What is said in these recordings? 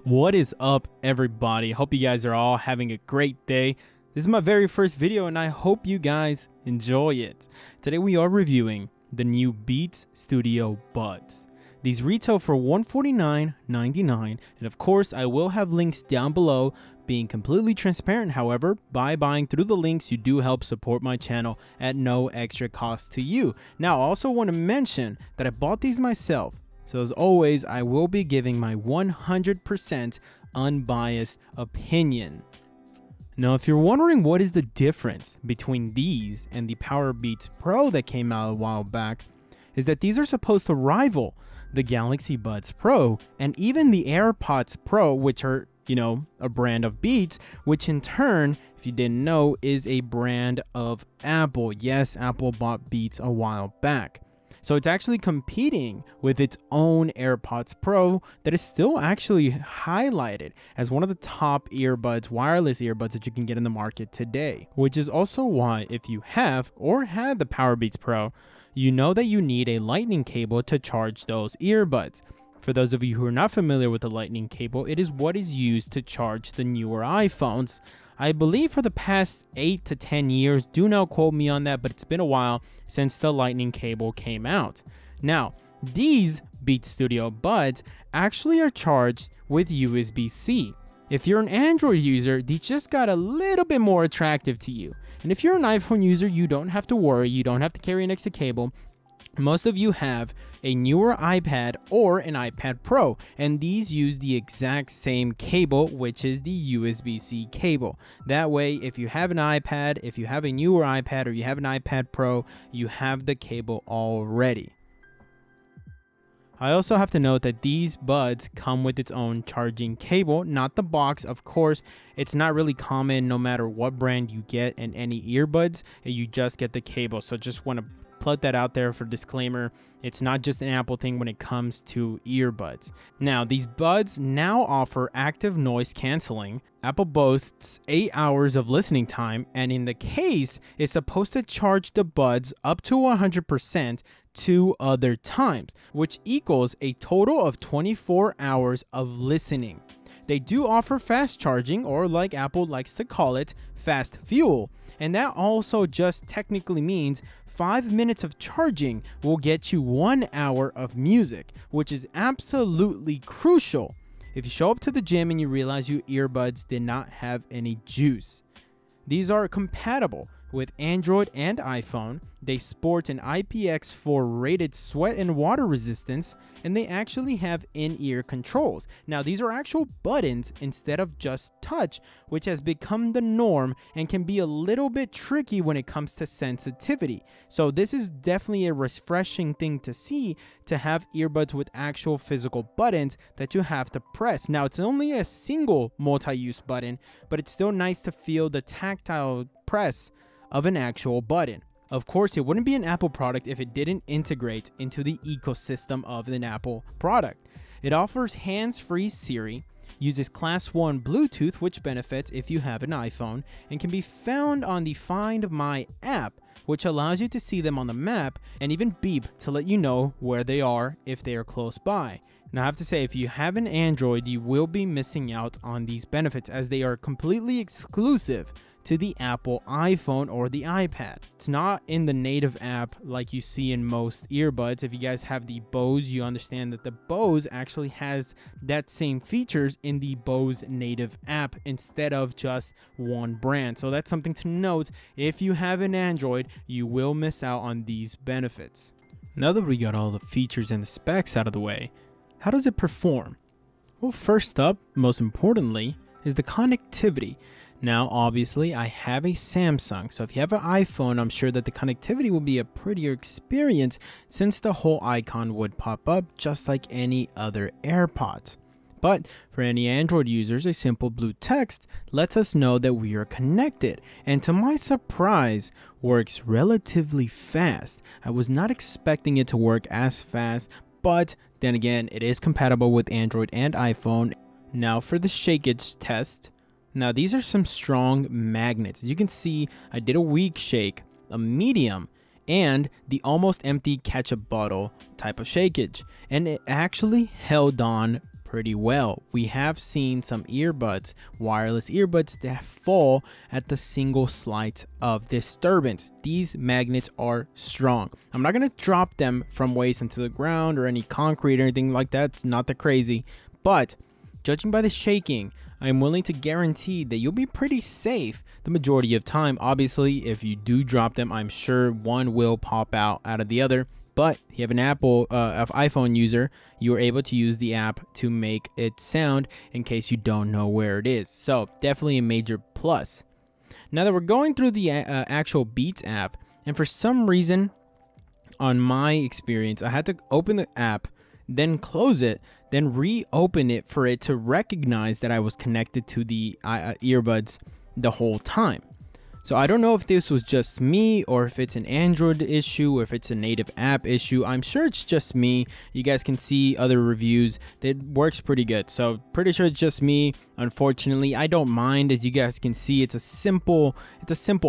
What is up, everybody? Hope you guys are all having a great day. This is my very first video and I hope you guys enjoy it. Today we are reviewing the new Beats Studio Buds. These retail for $149.99, and of course I will have links down below. Being completely transparent, however, by buying through the links you do help support my channel at no extra cost to you. Now I also want to mention that I bought these myself. So as always, I will be giving my 100% unbiased opinion. Now, if you're wondering what is the difference between these and the Powerbeats Pro that came out a while back, is that these are supposed to rival the Galaxy Buds Pro and even the AirPods Pro, which are, a brand of Beats, which in turn, if you didn't know, is a brand of Apple. Yes, Apple bought Beats a while back. So it's actually competing with its own AirPods Pro that is still actually highlighted as one of the top earbuds, wireless earbuds that you can get in the market today. Which is also why if you have or had the Powerbeats Pro, you know that you need a lightning cable to charge those earbuds. For those of you who are not familiar with the lightning cable, it is what is used to charge the newer iPhones. I believe for the past 8 to 10 years, do not quote me on that, but it's been a while since the lightning cable came out. Now, these Beats Studio Buds actually are charged with USB-C. If you're an Android user, these just got a little bit more attractive to you. And if you're an iPhone user, you don't have to worry, you don't have to carry an extra cable. Most of you have a newer iPad or an iPad Pro, and these use the exact same cable, which is the USB-C cable. That way, if you have an iPad, if you have a newer iPad, or you have an iPad Pro, you have the cable already. I also have to note that these buds come with its own charging cable, not the box. Of course, it's not really common no matter what brand you get in any earbuds, you just get the cable. So just want to put that out there for disclaimer. It's not just an Apple thing when it comes to earbuds. Now, these buds now offer active noise canceling. Apple boasts 8 hours of listening time, and in the case, is supposed to charge the buds up to 100% 2 other times, which equals a total of 24 hours of listening. They do offer fast charging, or like Apple likes to call it, fast fuel. And that also just technically means 5 minutes of charging will get you 1 hour of music, which is absolutely crucial if you show up to the gym and you realize your earbuds did not have any juice. These are compatible with Android and iPhone. They sport an IPX4 rated sweat and water resistance, and they actually have in-ear controls. Now, these are actual buttons instead of just touch, which has become the norm and can be a little bit tricky when it comes to sensitivity. So this is definitely a refreshing thing to see, to have earbuds with actual physical buttons that you have to press. Now, it's only a single multi-use button, but it's still nice to feel the tactile press of an actual button. Of course, it wouldn't be an Apple product if it didn't integrate into the ecosystem of an Apple product. It offers hands-free Siri, uses Class 1 Bluetooth, which benefits if you have an iPhone, and can be found on the Find My app, which allows you to see them on the map and even beep to let you know where they are if they are close by. Now, I have to say, if you have an Android, you will be missing out on these benefits as they are completely exclusive to the Apple iPhone or the iPad. It's not in the native app like you see in most earbuds. If you guys have the Bose, you understand that the Bose actually has that same features in the Bose native app instead of just one brand. So that's something to note. If you have an Android, you will miss out on these benefits. Now that we got all the features and the specs out of the way, how does it perform? Well, first up, most importantly, is the connectivity. Now, obviously, I have a Samsung, so if you have an iPhone, I'm sure that the connectivity will be a prettier experience since the whole icon would pop up just like any other AirPods. But for any Android users, a simple blue text lets us know that we are connected, and to my surprise, works relatively fast. I was not expecting it to work as fast, but then again, it is compatible with Android and iPhone. Now for the shakeage test. Now these are some strong magnets. As you can see, I did a weak shake, a medium, and the almost empty ketchup bottle type of shakeage, and it actually held on pretty well. We have seen some earbuds, wireless earbuds, that fall at the single slight of disturbance. These magnets are strong. I'm not going to drop them from waist into the ground or any concrete or anything like that. It's not that crazy. But judging by the shaking, I am willing to guarantee that you'll be pretty safe the majority of time. Obviously, if you do drop them, I'm sure one will pop out of the other. But if you have an iPhone user, you are able to use the app to make it sound in case you don't know where it is. So definitely a major plus. Now that we're going through the actual Beats app, and for some reason, on my experience, I had to open the app, then close it, then reopen it for it to recognize that I was connected to the earbuds the whole time. So I don't know if this was just me or if it's an Android issue or if it's a native app issue. I'm sure it's just me. You guys can see other reviews. It works pretty good. So pretty sure it's just me. Unfortunately, I don't mind. As you guys can see, it's a simple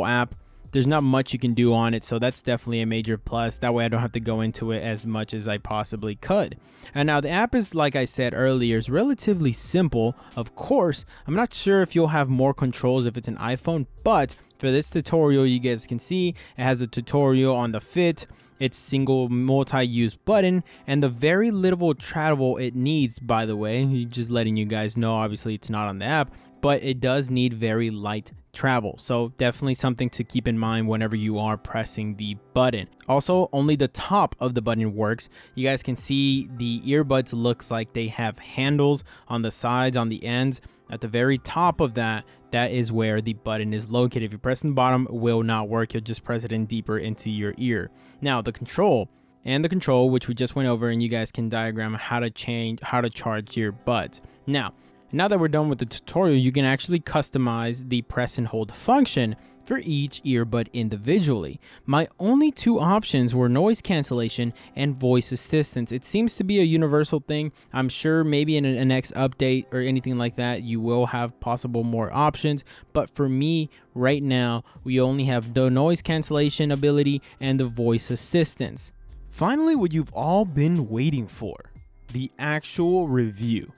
app. There's not much you can do on it, so that's definitely a major plus. That way I don't have to go into it as much as I possibly could. And now the app is, like I said earlier, is relatively simple. Of course, I'm not sure if you'll have more controls if it's an iPhone, but for this tutorial, you guys can see it has a tutorial on the fit, its single multi-use button, and the very little travel it needs, by the way. Just letting you guys know, obviously it's not on the app, but it does need very light travel. So definitely something to keep in mind whenever you are pressing the button. Also, only the top of the button works. You guys can see the earbuds looks like they have handles on the sides, on the ends. At the very top of that is where the button is located. If you press on the bottom, it will not work. You'll just press it in deeper into your ear. Now the control, which we just went over, and you guys can diagram how to charge your buds. Now that we're done with the tutorial, you can actually customize the press and hold function for each earbud individually. My only two options were noise cancellation and voice assistance. It seems to be a universal thing. I'm sure maybe in a next update or anything like that, you will have possible more options. But for me, right now, we only have the noise cancellation ability and the voice assistance. Finally, what you've all been waiting for, the actual review.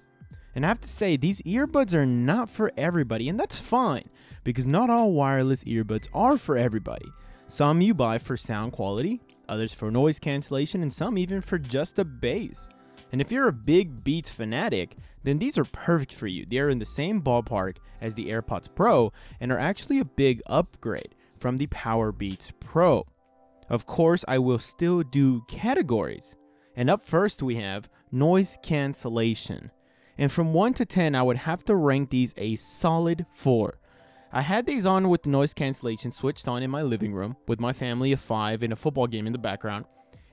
And I have to say, these earbuds are not for everybody, and that's fine, because not all wireless earbuds are for everybody. Some you buy for sound quality, others for noise cancellation, and some even for just the bass. And if you're a big Beats fanatic, then these are perfect for you. They are in the same ballpark as the AirPods Pro and are actually a big upgrade from the Powerbeats Pro. Of course, I will still do categories. And up first we have noise cancellation. And from 1 to 10, I would have to rank these a solid 4. I had these on with the noise cancellation switched on in my living room with my family of 5 and a football game in the background,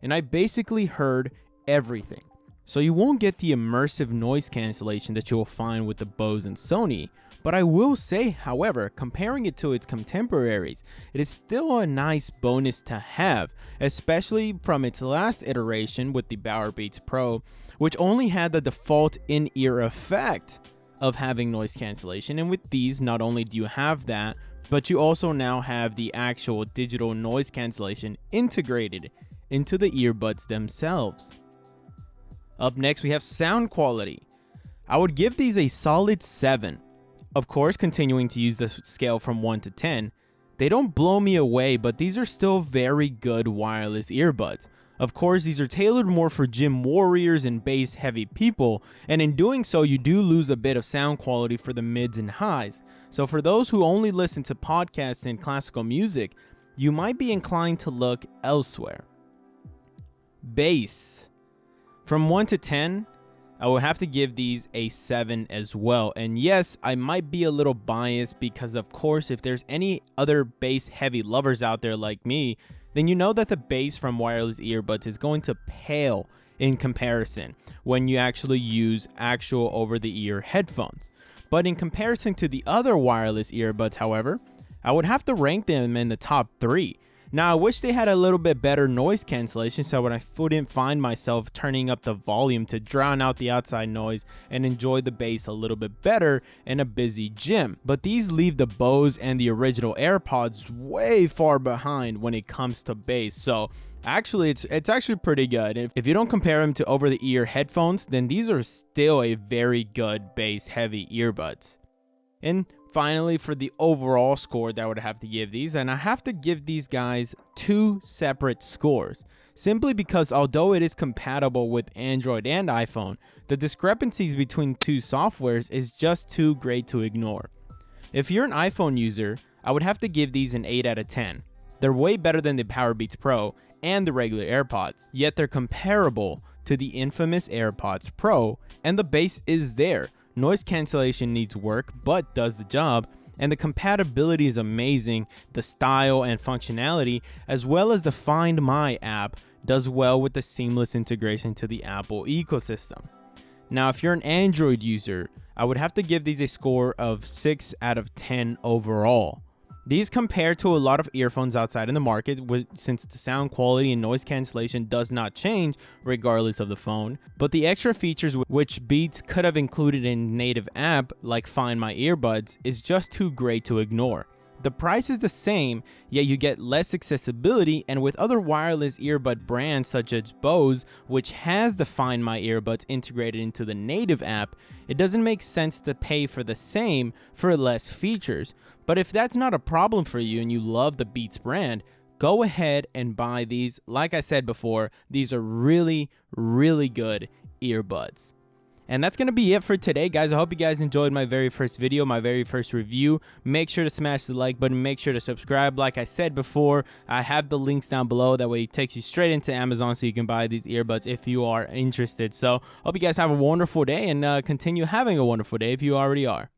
and I basically heard everything. So you won't get the immersive noise cancellation that you will find with the Bose and Sony, but I will say, however, comparing it to its contemporaries, it is still a nice bonus to have, especially from its last iteration with the Powerbeats Pro, which only had the default in-ear effect of having noise cancellation. And with these, not only do you have that, but you also now have the actual digital noise cancellation integrated into the earbuds themselves. Up next, we have sound quality. I would give these a solid 7. Of course, continuing to use the scale from 1 to 10, they don't blow me away, but these are still very good wireless earbuds. Of course, these are tailored more for gym warriors and bass heavy people, and in doing so, you do lose a bit of sound quality for the mids and highs. So for those who only listen to podcasts and classical music, you might be inclined to look elsewhere. Bass. From 1 to 10, I would have to give these a 7 as well. And yes, I might be a little biased because, of course, if there's any other bass heavy lovers out there like me, then you know that the bass from wireless earbuds is going to pale in comparison when you actually use actual over-the-ear headphones. But in comparison to the other wireless earbuds, however, I would have to rank them in the top 3. Now, I wish they had a little bit better noise cancellation so I wouldn't find myself turning up the volume to drown out the outside noise and enjoy the bass a little bit better in a busy gym. But these leave the Bose and the original AirPods way far behind when it comes to bass. So Actually, it's actually pretty good. If you don't compare them to over-the-ear headphones, then these are still a very good bass-heavy earbuds. And finally, for the overall score that I would have to give these, and I have to give these guys 2 separate scores. Simply because although it is compatible with Android and iPhone, the discrepancies between 2 softwares is just too great to ignore. If you're an iPhone user, I would have to give these an 8 out of 10. They're way better than the Powerbeats Pro and the regular AirPods, yet they're comparable to the infamous AirPods Pro, and the bass is there. Noise cancellation needs work, but does the job, and the compatibility is amazing. The style and functionality, as well as the Find My app, does well with the seamless integration to the Apple ecosystem. Now, if you're an Android user, I would have to give these a score of 6 out of 10 overall. These compare to a lot of earphones outside in the market, since the sound quality and noise cancellation does not change regardless of the phone, but the extra features which Beats could have included in native app like Find My Earbuds is just too great to ignore. The price is the same, yet you get less accessibility, and with other wireless earbud brands such as Bose, which has the Find My Earbuds integrated into the native app, it doesn't make sense to pay for the same for less features. But if that's not a problem for you and you love the Beats brand, go ahead and buy these. Like I said before, these are really, really good earbuds. And that's going to be it for today, guys. I hope you guys enjoyed my very first video, my very first review. Make sure to smash the like button. Make sure to subscribe. Like I said before, I have the links down below. That way it takes you straight into Amazon so you can buy these earbuds if you are interested. So hope you guys have a wonderful day and continue having a wonderful day if you already are.